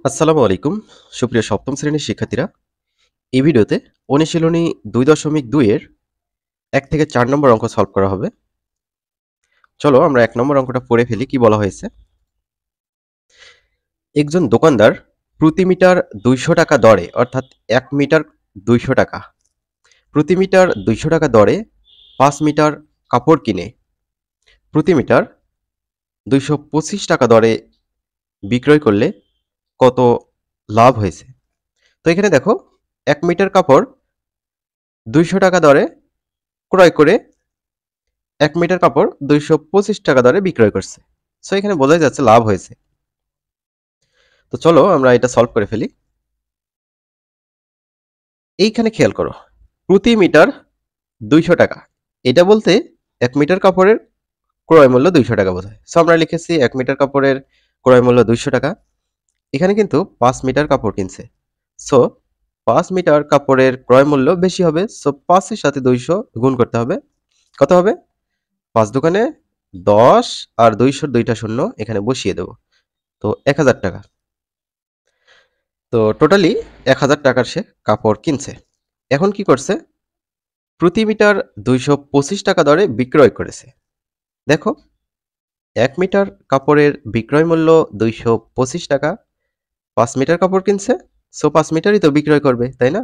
আসসালামু আলাইকুম সুপ্রিয় সপ্তম শ্রেণীর শিক্ষার্থীরা। এই ভিডিওতে অনুশীলনী 2.2 এর 1 থেকে 4 নম্বর অঙ্ক সলভ করা হবে। চলো আমরা 1 নম্বর অঙ্কটা পড়ে ফেলি। কি বলা হয়েছে? একজন দোকানদার প্রতি মিটার 200 টাকা দরে, অর্থাৎ 1 মিটার 200 টাকা, প্রতি মিটার 200 টাকা দরে 5 মিটার কাপড় কিনে প্রতি মিটার 225 টাকা দরে বিক্রয় করলে কত লাভ হয়েছে? তো এখানে দেখো, 1 মিটার কাপড় 200 টাকা দরে ক্রয় করে 1 মিটার কাপড় 225 টাকা দরে বিক্রয় করছে। সো এখানে বোঝাই যাচ্ছে লাভ হয়েছে। তো চলো আমরা এটা সলভ করে ফেলি। এইখানে খেয়াল করো, প্রতি মিটার 200 টাকা, এটা বলতে 1 মিটার কাপড়ের ক্রয় মূল্য 200 টাকা বোঝায়। সো আমরা লিখেছি 1 মিটার কাপড়ের ক্রয় মূল্য 200 টাকা। এখানে কিন্তু 5 মিটার কাপড় কিনছে। সো 5 মিটার কাপড়ের ক্রয় মূল্য বেশি হবে। সো 5 এর সাথে 200 গুণ করতে হবে। কত হবে? 5 দোকানে 10 আর 200 দুইটা শূন্য এখানে বসিয়ে দেব। তো 1000 টাকা। তো টোটালি 1000 টাকার সে কাপড় কিনছে। এখন কি করছে? প্রতি মিটার 225 টাকা দরে বিক্রয় করেছে। দেখো, 1 মিটার কাপড়ের বিক্রয় মূল্য 225 টাকা, 5 মিটার কাপড় কিনছে, সো 5 মিটারই তো বিক্রয় করবে, তাই না?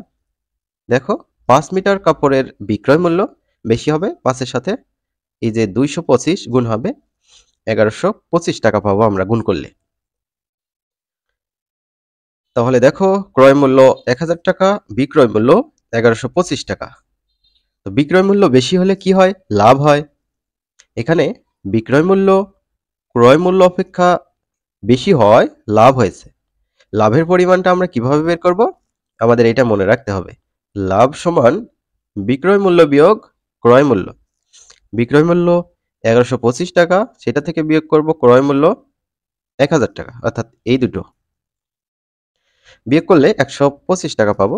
দেখো, 5 মিটার কাপড়ের বিক্রয় মূল্য বেশি হবে, 5 এর সাথে এই যে 225 গুণ হবে 1125 টাকা পাবো আমরা গুণ করলে। তাহলে দেখো, ক্রয় মূল্য 1000 টাকা, বিক্রয় মূল্য 1125 টাকা। তো বিক্রয় মূল্য বেশি হলে কি হয়? লাভ হয়। এখানে বিক্রয় মূল্য ক্রয় মূল্য অপেক্ষা বেশি হয়, লাভ হয়েছে। লাভের পরিমাণটা আমরা কিভাবে বের করব? আমাদের এটা মনে রাখতে হবে। লাভ সমান বিক্রয় মূল্য বিয়োগ ক্রয় মূল্য। বিক্রয় মূল্য 1125 টাকা, সেটা থেকে বিয়োগ করব ক্রয় মূল্য 1000 টাকা, অর্থাৎ এই দুটো বিয়োগ করলে 125 টাকা পাবো।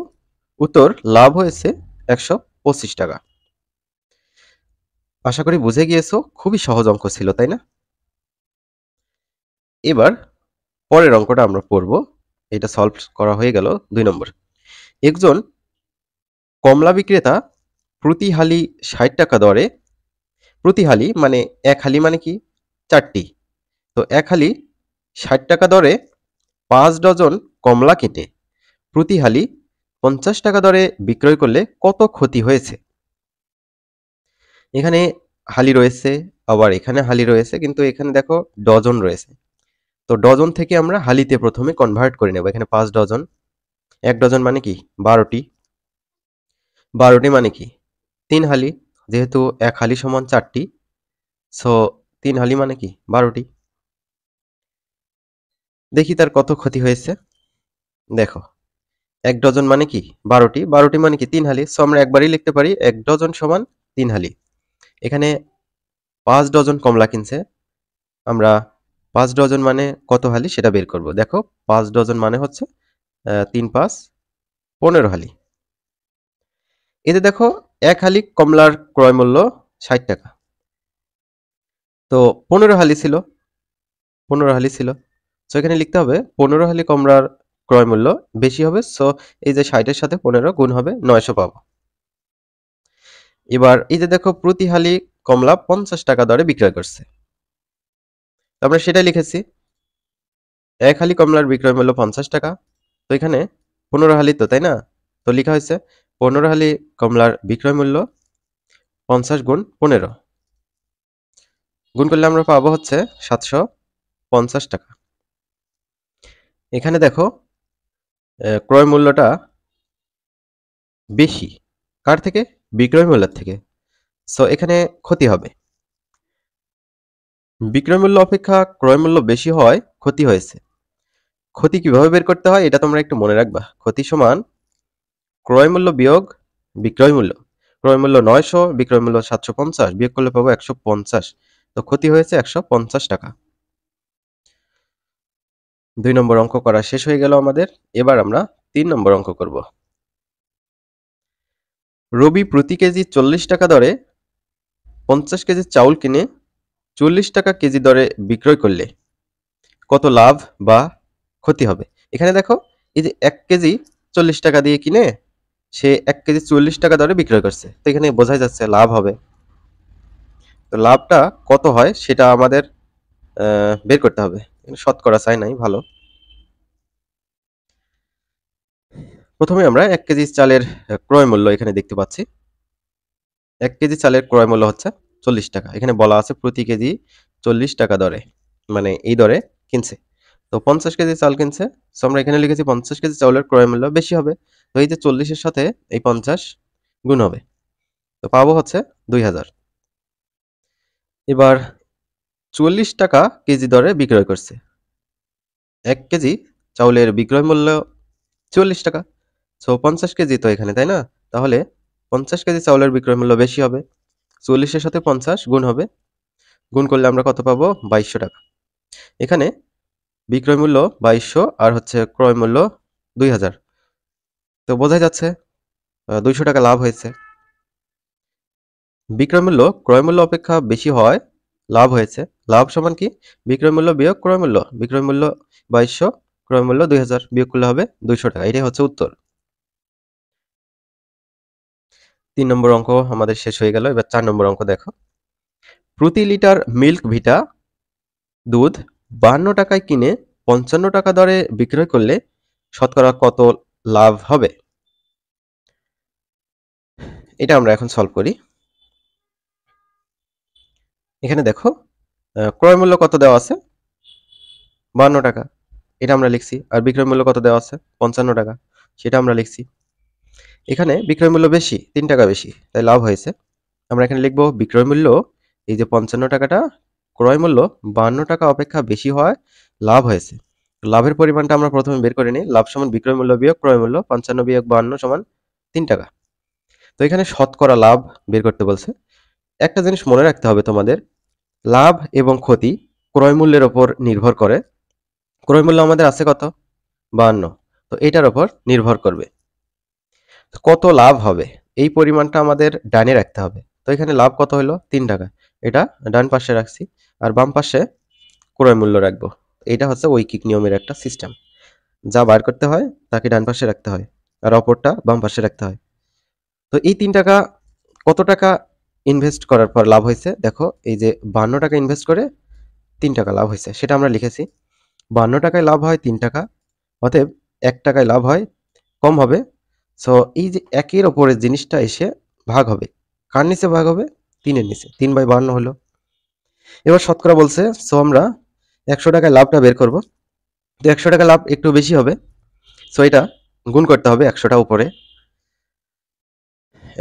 উত্তর লাভ হয়েছে 125 টাকা। আশা করি বুঝে গিয়েছো, খুবই সহজ অঙ্ক ছিল, তাই না? এবার পরের অঙ্কটা আমরা পড়ব। এটা সলভ করা হয়ে গেল 2 নম্বর। একজন কমলা বিক্রেতা প্রতি হালি 60 টাকা দরে, প্রতি হালি মানে এক হালি মানে কি? 4টি। তো এক হালি 60 টাকা দরে 5 ডজন কমলা কিনে প্রতি হালি 50 টাকা দরে বিক্রয় করলে কত ক্ষতি হয়েছে? এখানে হালি রয়েছে, আবার এখানে হালি রয়েছে, কিন্তু এখানে দেখো ডজন রয়েছে। তো ডজন থেকে আমরা হালিতে প্রথমে কনভার্ট করে নেব। এখানে 5 ডজন, 1 ডজন মানে কি? 12টি। 12টি মানে কি? 3 হালি, যেহেতু 1 হালি সমান 4টি, সো 3 হালি মানে কি? 12টি। দেখি তার কত ক্ষতি হয়েছে। দেখো, 1 ডজন মানে কি? 12টি, 12টি মানে কি? 3 হালি। সো আমরা একবারই লিখতে পারি 1 ডজন সমান 3 হালি। এখানে 5 ডজন কমলা কিনছে, আমরা 5 ডজন মানে কত হালি সেটা বের করব। দেখো, 5 ডজন মানে হচ্ছে 3 5 15 হালি। এতে দেখো, 1 হালি কমলার ক্রয় মূল্য 60 টাকা। তো 15 হালি ছিল, 15 হালি ছিল। সো এখানে লিখতে হবে 15 হালি কমলার ক্রয় মূল্য বেশি হবে। সো এই যে 60 এর সাথে 15 গুণ হবে, 900 পাবো। এবার এই যে দেখো, প্রতি হালি কমলা 50 টাকা দরে বিক্রয় করছে। তো আমরা সেটাই লিখেছি, 1 হালি কমলার বিক্রয় মূল্য 50 টাকা। তো এখানে 15 হালি তো, তাই না? তো লেখা হয়েছে 15 হালি কমলার বিক্রয় মূল্য 50 গুণ 15 গুণ করলে আমরা পাবো হচ্ছে 750 টাকা। এখানে দেখো, ক্রয় মূল্যটা বেশি কার থেকে? বিক্রয় মূল্যের থেকে। সো এখানে ক্ষতি হবে। বিক্রয় মূল্য অপেক্ষা ক্রয় মূল্য বেশি হওয়ায় ক্ষতি হয়েছে। ক্ষতি কিভাবে বের করতে হয় এটা তোমরা একটু মনে রাখবা। ক্ষতি সমান ক্রয় মূল্য বিয়োগ বিক্রয় মূল্য। ক্রয় মূল্য 900, বিক্রয় মূল্য 750, বিয়োগ করলে পাবো 150। তো ক্ষতি হয়েছে 150 টাকা। 2 নম্বর অঙ্ক করা শেষ হয়ে গেল আমাদের। এবার আমরা 3 নম্বর অঙ্ক করব। রবি প্রতি কেজি 40 টাকা দরে 50 কেজি চাউল কিনে 40 টাকা কেজি দরে বিক্রয় করলে কত লাভ বা ক্ষতি হবে? এখানে দেখো এই যে 1 কেজি 40 টাকা দিয়ে কিনে সে 1 কেজি 40 টাকা দরে বিক্রয় করছে। তো এখানে বোঝাই যাচ্ছে লাভ হবে। তো লাভটা কত হয় সেটা আমাদের বের করতে হবে। শতকরা চাই নাই, ভালো। প্রথমে আমরা 1 কেজি চালের ক্রয় মূল্য এখানে দেখতে পাচ্ছি। 1 কেজি চালের ক্রয় মূল্য হচ্ছে 40 টাকা। এখানে বলা আছে প্রতি কেজি 40 টাকা দরে, মানে এই দরে কিনছে। তো 50 কেজি চাল কিনছে, সো আমরা এখানে লিখেছি 50 কেজি চাউলের ক্রয় মূল্য বেশি হবে। তো এই যে 40 এর সাথে এই 50 গুণ হবে, তো পাবো হচ্ছে 2000। এবার 40 টাকা কেজি দরে বিক্রয় করছে। 1 কেজি চাউলের বিক্রয় মূল্য 40 টাকা, সো 50 কেজি তো এখানে, তাই না? তাহলে 50 কেজি চাউলের বিক্রয় মূল্য বেশি হবে। 40 এর সাথে 50 গুণ হবে, গুণ করলে আমরা কত পাবো? 2200 টাকা। এখানে বিক্রয় মূল্য 2200 আর হচ্ছে ক্রয় মূল্য 2000। তো বোঝাই যাচ্ছে 200 টাকা লাভ হয়েছে। বিক্রয় মূল্য ক্রয় মূল্য অপেক্ষা বেশি হওয়ায় লাভ হয়েছে। লাভ সমান কি? বিক্রয় মূল্য বিয়োগ ক্রয় মূল্য। বিক্রয় মূল্য 2200, ক্রয় মূল্য 2000, বিয়োগ করলে হবে 200 টাকা। এটাই হচ্ছে উত্তর। 3 নম্বর অঙ্ক আমাদের শেষ হয়ে গেল। এবার 4 নম্বর অঙ্ক দেখো। প্রতি লিটার মিল্ক ভিটা দুধ 52 টাকায় কিনে 55 টাকা দরে বিক্রয় করলে শতকরা কত লাভ হবে? এটা আমরা এখন সলভ করি। এখানে দেখো ক্রয় মূল্য কত দেওয়া আছে? 52 টাকা, এটা আমরা লিখছি। আর বিক্রয় মূল্য কত দেওয়া আছে? 55 টাকা, সেটা আমরা লিখছি। এখানে বিক্রয় মূল্য বেশি, 3 টাকা বেশি, তাই লাভ হয়েছে। আমরা এখানে লিখব বিক্রয় মূল্য, এই যে 55 টাকাটা ক্রয় মূল্য 52 টাকা অপেক্ষা বেশি হওয়ায় লাভ হয়েছে। লাভের পরিমাণটা আমরা প্রথমে বের করে নিই। লাভ সমান বিক্রয় মূল্য বিয়োগ ক্রয় মূল্য, 55 বিয়োগ 52 সমান 3 টাকা। তো এখানে শতকরা লাভ বের করতে বলছে। একটা জিনিস মনে রাখতে হবে তোমাদের, লাভ এবং ক্ষতি ক্রয় মূল্যের ওপর নির্ভর করে। ক্রয় মূল্য আমাদের আছে কত? 52, তো এটার ওপর নির্ভর করবে কত লাভ হবে। এই পরিমাণটা আমাদের ডানে রাখতে হবে। তো এখানে লাভ কত হলো? 3 টাকা, এটা ডান পাশে রাখছি। আর বাম পাশে ক্রয় মূল্য রাখবো। এটা হচ্ছে ঐকিক নিয়মের একটা সিস্টেম, যা বার করতে হয় তাকে ডান পাশে রাখতে হয় আর অপরটা বাম পাশে রাখতে হয়। তো এই 3 টাকা কত টাকা ইনভেস্ট করার পর লাভ হয়েছে? দেখো এই যে 52 টাকা ইনভেস্ট করে 3 টাকা লাভ হয়েছে, সেটা আমরা লিখেছি। 52 টাকায় লাভ হয় 3 টাকা, অতএব 1 টাকায় লাভ হয় কম হবে। সো এই যে একের ওপরের জিনিসটা এসে ভাগ হবে, কার নিচে ভাগ হবে? 3 এর নিচে। 3/52 হলো। এবার শতকরা বলছে, সো আমরা 100 টাকায় লাভটা বের করব। তো 100 টাকা লাভ একটু বেশি হবে, সো এটা গুণ করতে হবে 100টা উপরে।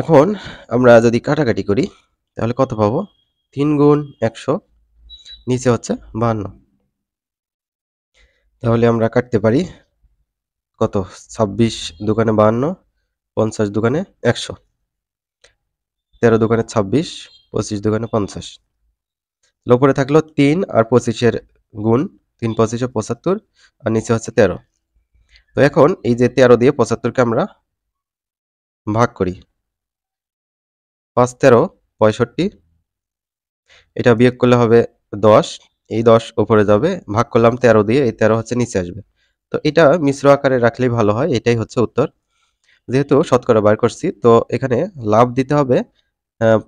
এখন আমরা যদি কাটাকাটি করি তাহলে কত পাবো? 3 গুণ 100, নিচে হচ্ছে 52। তাহলে আমরা কাটতে পারি কত? 26 দোকানে 52, 50 দোকানে 100, 13 দোকানে 26, 25 দোকানে 50। উপরে থাকলো 3 আর 25-এর গুণ, 3 25 75, আর নিচে হচ্ছে 13। তো এখন এই যে 13 দিয়ে 75-কে আমরা ভাগ করি, 5 13 65, এটা বিয়োগ করলে হবে 10। এই 10 উপরে যাবে, ভাগ করলাম 13 দিয়ে, এই 13 হচ্ছে নিচে আসবে। তো এটা মিশ্র আকারে রাখলেই ভালো হয়। এটাই হচ্ছে উত্তর। যেহেতু শতকরা বার করছি, তো এখানে লাভ দিতে হবে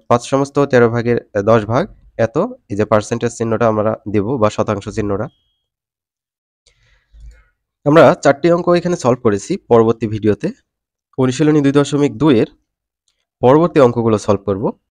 5 সমস্ত 13 ভাগের 10 ভাগ এত। এই যে পার্সেন্টেজ চিহ্নটা আমরা দেব, বা শতাংশ চিহ্নটা। আমরা 4টি অঙ্ক এখানে সলভ করেছি। পরবর্তী ভিডিওতে অনুশীলনী 2.2 এর পরবর্তী অঙ্কগুলো সলভ করব।